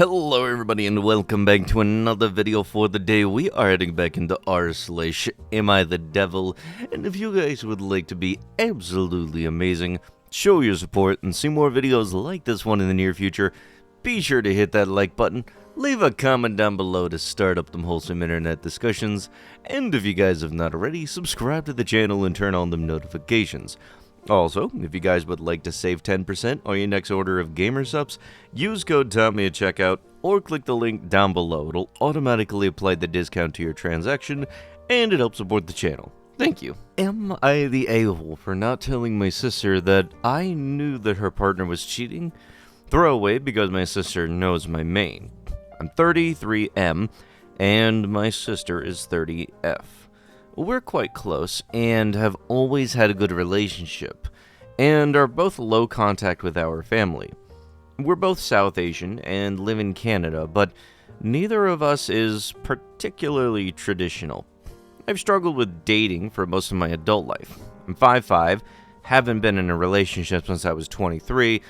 Hello everybody and welcome back to another video for the day. We are heading back into r/AmITheDevil, and if you guys would like to be absolutely amazing, show your support, and see more videos like this one in the near future, be sure to hit that like button, leave a comment down below to start up them wholesome internet discussions, and if you guys have not already, subscribe to the channel and turn on them notifications. Also, if you guys would like to save 10% on your next order of gamer subs, use code Tommy at checkout or click the link down below. It'll automatically apply the discount to your transaction and it helps support the channel. Thank you. Am I the a-hole for not telling my sister that I knew that her partner was cheating? Throwaway because my sister knows my main. I'm 33M and my sister is 30F. We're quite close and have always had a good relationship, and are both low contact with our family. We're both South Asian and live in Canada, but neither of us is particularly traditional. I've struggled with dating for most of my adult life. I'm 5'5", haven't been in a relationship since I was 23,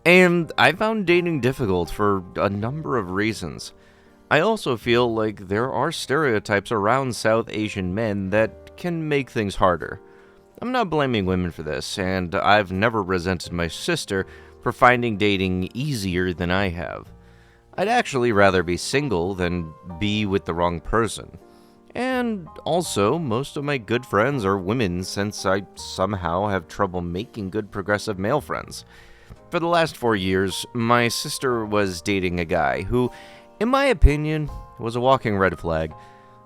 and I found dating difficult for a number of reasons. I also feel like there are stereotypes around South Asian men that can make things harder. I'm not blaming women for this, and I've never resented my sister for finding dating easier than I have. I'd actually rather be single than be with the wrong person. And also, most of my good friends are women since I somehow have trouble making good progressive male friends. For the last 4 years, my sister was dating a guy who, in my opinion, was a walking red flag.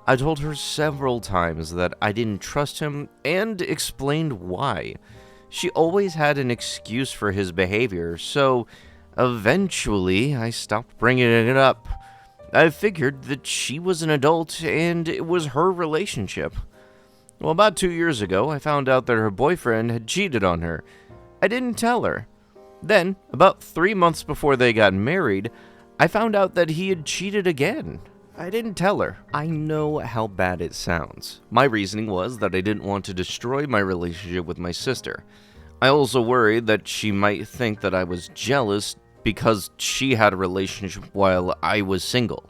I told her several times that I didn't trust him and explained why. She always had an excuse for his behavior, so eventually I stopped bringing it up. I figured that she was an adult and it was her relationship. Well, about 2 years ago, I found out that her boyfriend had cheated on her. I didn't tell her. Then, about 3 months before they got married, I found out that he had cheated again. I didn't tell her. I know how bad it sounds. My reasoning was that I didn't want to destroy my relationship with my sister. I also worried that she might think that I was jealous because she had a relationship while I was single.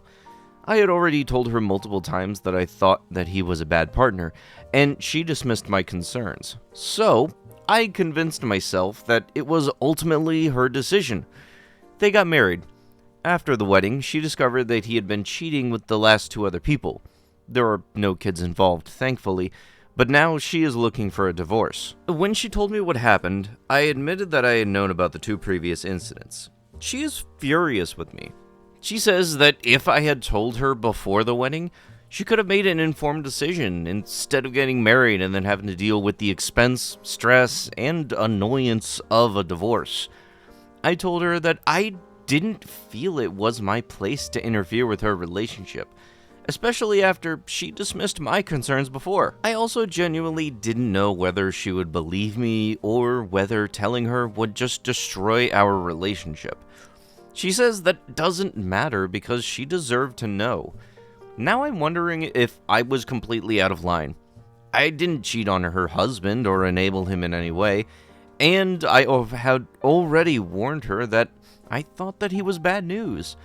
I had already told her multiple times that I thought that he was a bad partner, and she dismissed my concerns. So, I convinced myself that it was ultimately her decision. They got married. After the wedding, she discovered that he had been cheating with the last 2 other people. There are no kids involved, thankfully, but now she is looking for a divorce. When she told me what happened, I admitted that I had known about the 2 previous incidents. She is furious with me. She says that if I had told her before the wedding, she could have made an informed decision instead of getting married and then having to deal with the expense, stress, and annoyance of a divorce. I told her that I didn't feel it was my place to interfere with her relationship, especially after she dismissed my concerns before. I also genuinely didn't know whether she would believe me or whether telling her would just destroy our relationship. She says that doesn't matter because she deserved to know. Now I'm wondering if I was completely out of line. I didn't cheat on her husband or enable him in any way, and I had already warned her that I thought that he was bad news,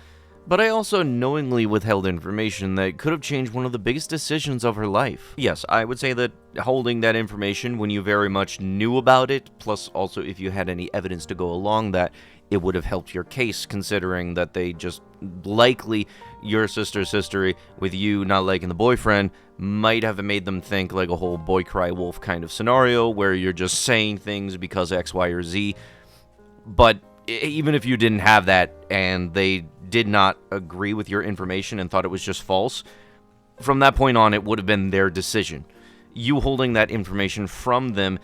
but I also knowingly withheld information that could have changed one of the biggest decisions of her life. Yes, I would say that holding that information when you very much knew about it, plus also if you had any evidence to go along that, it would have helped your case, considering that they just likely, your sister's history with you not liking the boyfriend might have made them think like a whole boy cry wolf kind of scenario where you're just saying things because X, Y, or Z. But even if you didn't have that and they did not agree with your information and thought it was just false, from that point on, it would have been their decision. You holding that information from them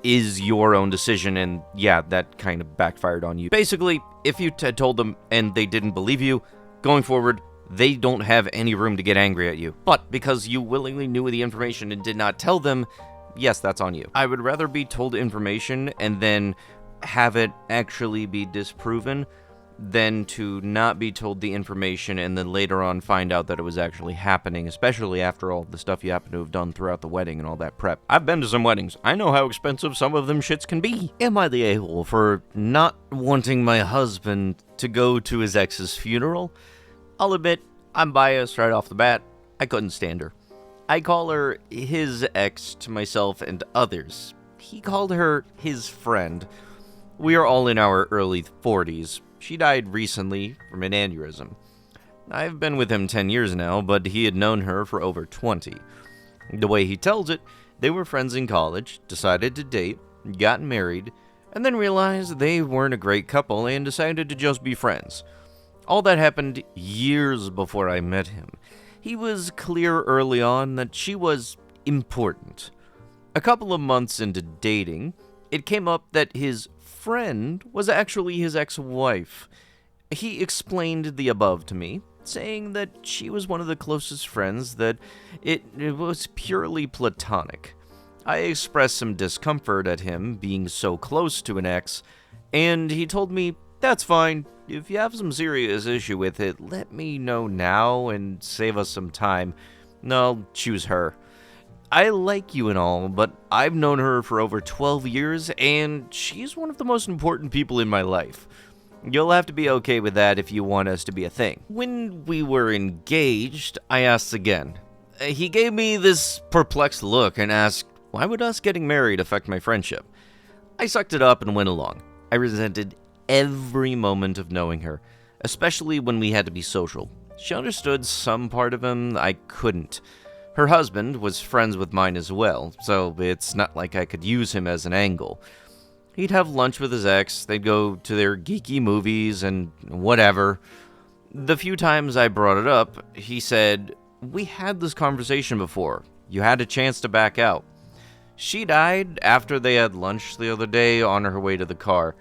is your own decision, and yeah, that kind of backfired on you. Basically, if you had told them and they didn't believe you, going forward, they don't have any room to get angry at you. But because you willingly knew the information and did not tell them, yes, that's on you. I would rather be told information and then have it actually be disproven than to not be told the information and then later on find out that it was actually happening, especially after all the stuff you happen to have done throughout the wedding and all that prep. I've been to some weddings. I know how expensive some of them shits can be. Am I the a-hole for not wanting my husband to go to his ex's funeral? I'll admit, I'm biased right off the bat. I couldn't stand her. I call her his ex to myself and others. He called her his friend. We are all in our early 40s. She died recently from an aneurysm. I've been with him 10 years now, but he had known her for over 20. The way he tells it, they were friends in college, decided to date, got married, and then realized they weren't a great couple and decided to just be friends. All that happened years before I met him. He was clear early on that she was important. A couple of months into dating, it came up that his friend was actually his ex-wife. He explained the above to me, saying that she was one of the closest friends, that it was purely platonic. I expressed some discomfort at him being so close to an ex, and he told me, "That's fine. If you have some serious issue with it, let me know now and save us some time. No, choose her. I like you and all, but I've known her for over 12 years, and she's one of the most important people in my life. You'll have to be okay with that if you want us to be a thing." When we were engaged, I asked again. He gave me this perplexed look and asked, why would us getting married affect my friendship? I sucked it up and went along. I resented every moment of knowing her, especially when we had to be social. She understood some part of him I couldn't. Her husband was friends with mine as well, so it's not like I could use him as an angle. He'd have lunch with his ex, they'd go to their geeky movies and whatever. The few times I brought it up, he said, "We had this conversation before. You had a chance to back out." She died after they had lunch the other day on her way to the car.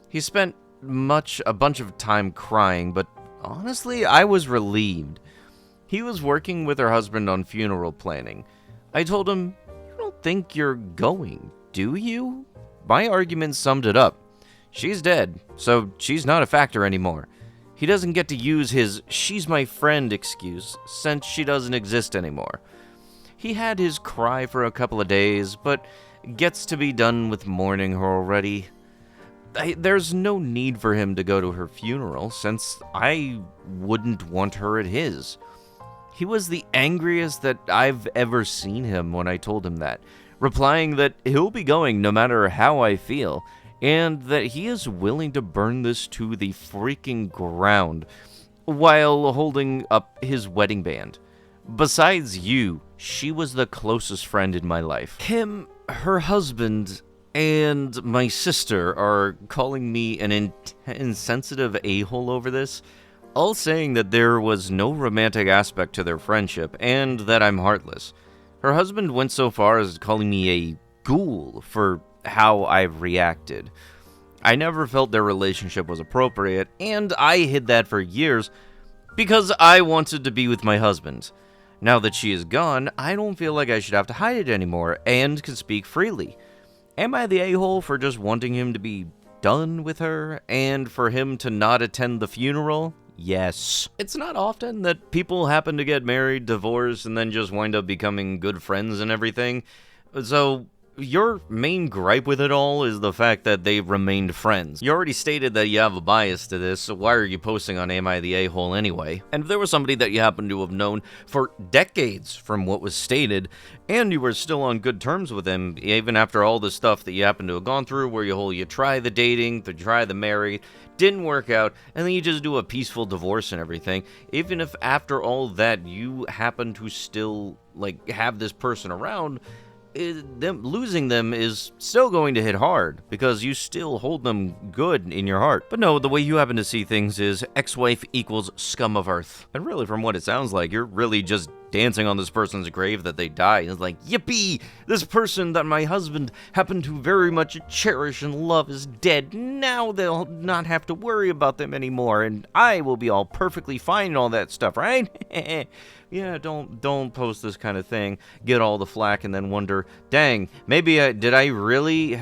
He spent a bunch of time crying, but honestly, I was relieved. He was working with her husband on funeral planning. I told him, "You don't think you're going, do you?" My argument summed it up. She's dead, so she's not a factor anymore. He doesn't get to use his "she's my friend" excuse, since she doesn't exist anymore. He had his cry for a couple of days, but gets to be done with mourning her already. There's no need for him to go to her funeral, since I wouldn't want her at his. He was the angriest that I've ever seen him when I told him that, replying that he'll be going no matter how I feel, and that he is willing to burn this to the freaking ground, while holding up his wedding band. Besides you, she was the closest friend in my life. Him, her husband, and my sister are calling me an insensitive a-hole over this, all saying that there was no romantic aspect to their friendship, and that I'm heartless. Her husband went so far as calling me a ghoul for how I've reacted. I never felt their relationship was appropriate, and I hid that for years because I wanted to be with my husband. Now that she is gone, I don't feel like I should have to hide it anymore, and can speak freely. Am I the a-hole for just wanting him to be done with her, and for him to not attend the funeral? Yes. It's not often that people happen to get married, divorced, and then just wind up becoming good friends and everything. So, your main gripe with it all is the fact that they remained friends. You already stated that you have a bias to this, so why are you posting on Am I the A-hole anyway? And if there was somebody that you happen to have known for decades from what was stated, and you were still on good terms with him, even after all the stuff that you happen to have gone through, where you try the dating, to try the married, didn't work out, and then you just do a peaceful divorce and everything, even if after all that you happen to still, have this person around, losing them is still going to hit hard, because you still hold them good in your heart. But no, the way you happen to see things is ex-wife equals scum of earth. And really, from what it sounds like, you're really just dancing on this person's grave that they died. It's like, yippee! This person that my husband happened to very much cherish and love is dead. Now they'll not have to worry about them anymore, and I will be all perfectly fine and all that stuff, right? Yeah, don't post this kind of thing, get all the flack, and then wonder, dang, maybe did I really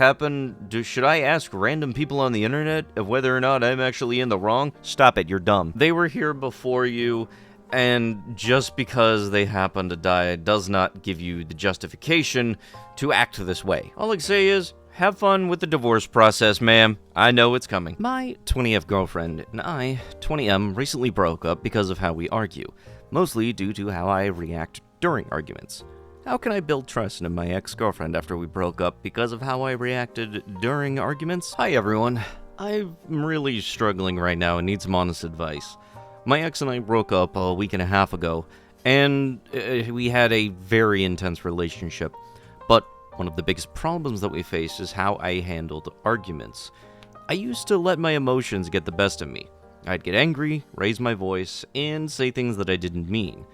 should I ask random people on the internet of whether or not I'm actually in the wrong? Stop it, you're dumb. They were here before you, and just because they happen to die does not give you the justification to act this way. All I can say is, have fun with the divorce process, ma'am. I know it's coming. My 20F girlfriend and I, 20M, recently broke up because of how we argue, mostly due to how I react during arguments. How can I build trust in my ex-girlfriend after we broke up because of how I reacted during arguments? Hi everyone. I'm really struggling right now and need some honest advice. My ex and I broke up a week and a half ago, and we had a very intense relationship. But one of the biggest problems that we faced is how I handled arguments. I used to let my emotions get the best of me. I'd get angry, raise my voice, and say things that I didn't mean.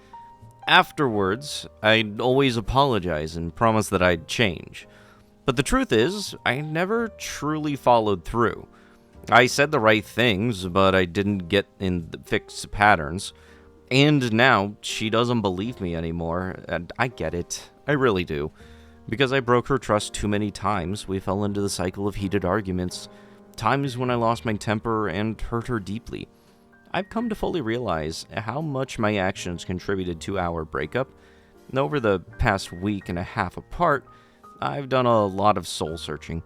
Afterwards, I'd always apologize and promise that I'd change. But the truth is, I never truly followed through. I said the right things, but I didn't get in the fixed patterns. And now, she doesn't believe me anymore, and I get it. I really do. Because I broke her trust too many times, we fell into the cycle of heated arguments. Times when I lost my temper and hurt her deeply. I've come to fully realize how much my actions contributed to our breakup. And over the past week and a half apart, I've done a lot of soul searching.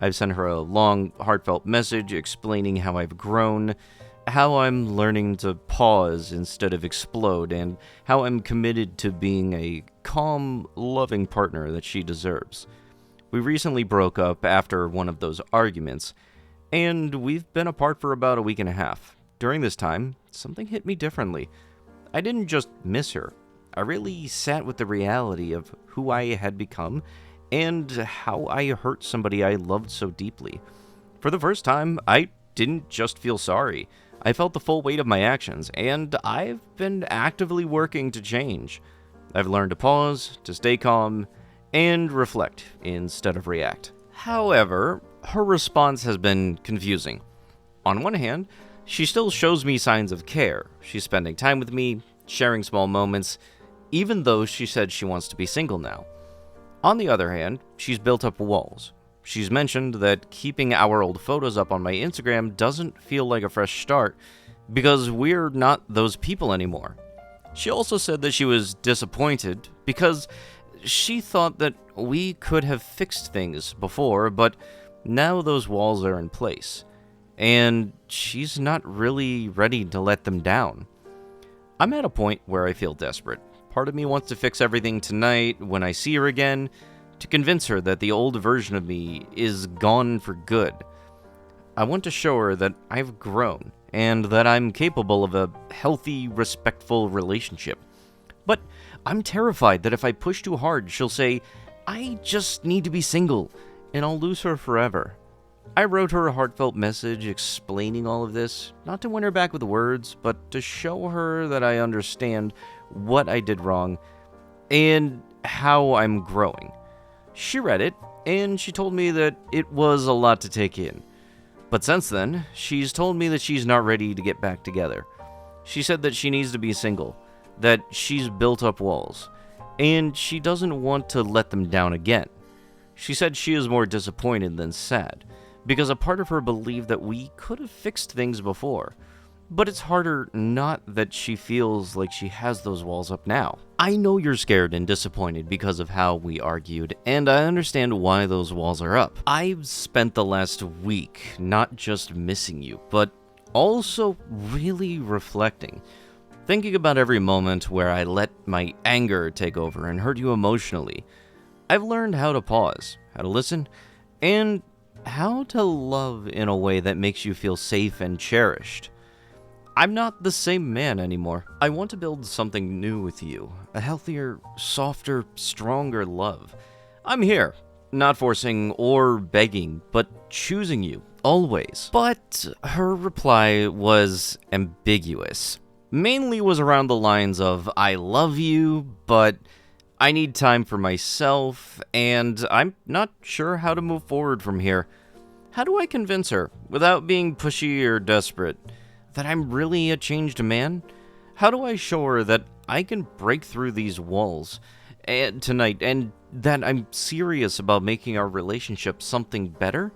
I've sent her a long, heartfelt message explaining how I've grown, how I'm learning to pause instead of explode, and how I'm committed to being a calm, loving partner that she deserves. We recently broke up after one of those arguments, and we've been apart for about a week and a half. During this time, something hit me differently. I didn't just miss her. I really sat with the reality of who I had become and how I hurt somebody I loved so deeply. For the first time, I didn't just feel sorry. I felt the full weight of my actions, and I've been actively working to change. I've learned to pause, to stay calm, and reflect instead of react. However, her response has been confusing. On one hand, she still shows me signs of care. She's spending time with me, sharing small moments, even though she said she wants to be single now. On the other hand, she's built up walls. She's mentioned that keeping our old photos up on my Instagram doesn't feel like a fresh start because we're not those people anymore. She also said that she was disappointed because she thought that we could have fixed things before, but now those walls are in place, and she's not really ready to let them down. I'm at a point where I feel desperate. Part of me wants to fix everything tonight when I see her again, to convince her that the old version of me is gone for good. I want to show her that I've grown, and that I'm capable of a healthy, respectful relationship. But I'm terrified that if I push too hard, she'll say, I just need to be single, and I'll lose her forever. I wrote her a heartfelt message explaining all of this, not to win her back with words, but to show her that I understand what I did wrong, and how I'm growing. She read it, and she told me that it was a lot to take in. But since then, she's told me that she's not ready to get back together. She said that she needs to be single, that she's built up walls, and she doesn't want to let them down again. She said she is more disappointed than sad, because a part of her believed that we could have fixed things before. But it's harder not that she feels like she has those walls up now. I know you're scared and disappointed because of how we argued, and I understand why those walls are up. I've spent the last week not just missing you, but also really reflecting. Thinking about every moment where I let my anger take over and hurt you emotionally. I've learned how to pause, how to listen, and how to love in a way that makes you feel safe and cherished. I'm not the same man anymore. I want to build something new with you. A healthier, softer, stronger love. I'm here, not forcing or begging, but choosing you, always. But her reply was ambiguous. mainly was around the lines of, I love you, but I need time for myself, and I'm not sure how to move forward from here. How do I convince her, without being pushy or desperate, that I'm really a changed man? How do I show her that I can break through these walls tonight, and that I'm serious about making our relationship something better?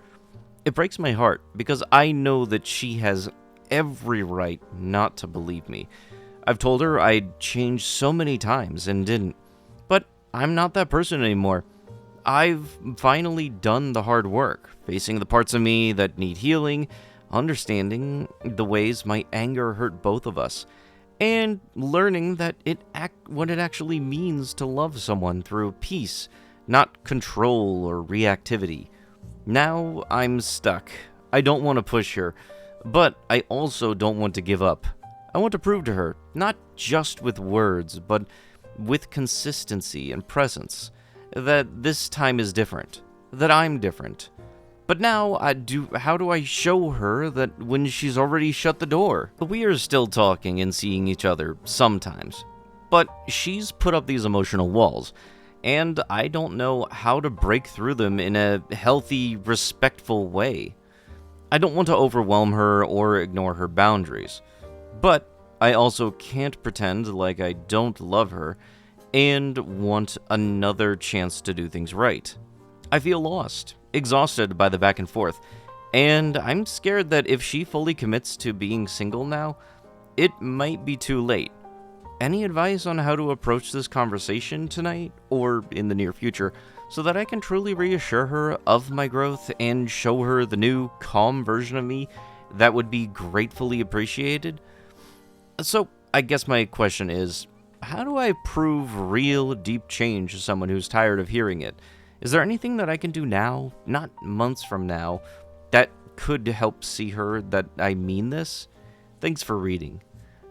It breaks my heart, because I know that she has every right not to believe me. I've told her I'd changed so many times and didn't, but I'm not that person anymore. I've finally done the hard work, facing the parts of me that need healing, understanding the ways my anger hurt both of us, and learning that what it actually means to love someone through peace, not control or reactivity. Now I'm stuck. I don't want to push her, but I also don't want to give up. I want to prove to her, not just with words, but with consistency and presence, that this time is different, that I'm different. But now, how do I show her that when she's already shut the door? We are still talking and seeing each other sometimes, but she's put up these emotional walls, and I don't know how to break through them in a healthy, respectful way. I don't want to overwhelm her or ignore her boundaries, but I also can't pretend like I don't love her and want another chance to do things right. I feel lost, exhausted by the back and forth, and I'm scared that if she fully commits to being single now, it might be too late. Any advice on how to approach this conversation tonight, or in the near future, so that I can truly reassure her of my growth and show her the new, calm version of me that would be gratefully appreciated? So, I guess my question is, how do I prove real, deep change to someone who's tired of hearing it? Is there anything that I can do now, not months from now, that could help see her that I mean this? Thanks for reading.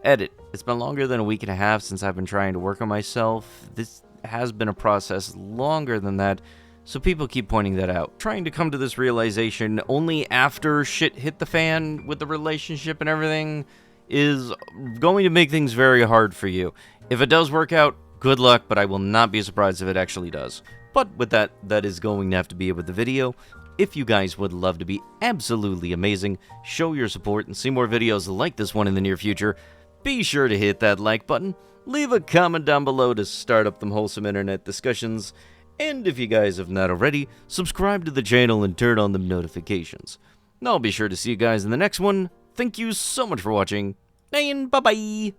Edit. It's been longer than a week and a half since I've been trying to work on myself. This has been a process longer than that, so people keep pointing that out. Trying to come to this realization only after shit hit the fan with the relationship and everything is going to make things very hard for you. If it does work out, good luck, but I will not be surprised if it actually does. But with that, that is going to have to be it with the video. If you guys would love to be absolutely amazing, show your support, and see more videos like this one in the near future, be sure to hit that like button, leave a comment down below to start up them wholesome internet discussions, and if you guys have not already, subscribe to the channel and turn on them notifications. And I'll be sure to see you guys in the next one. Thank you so much for watching, and bye-bye!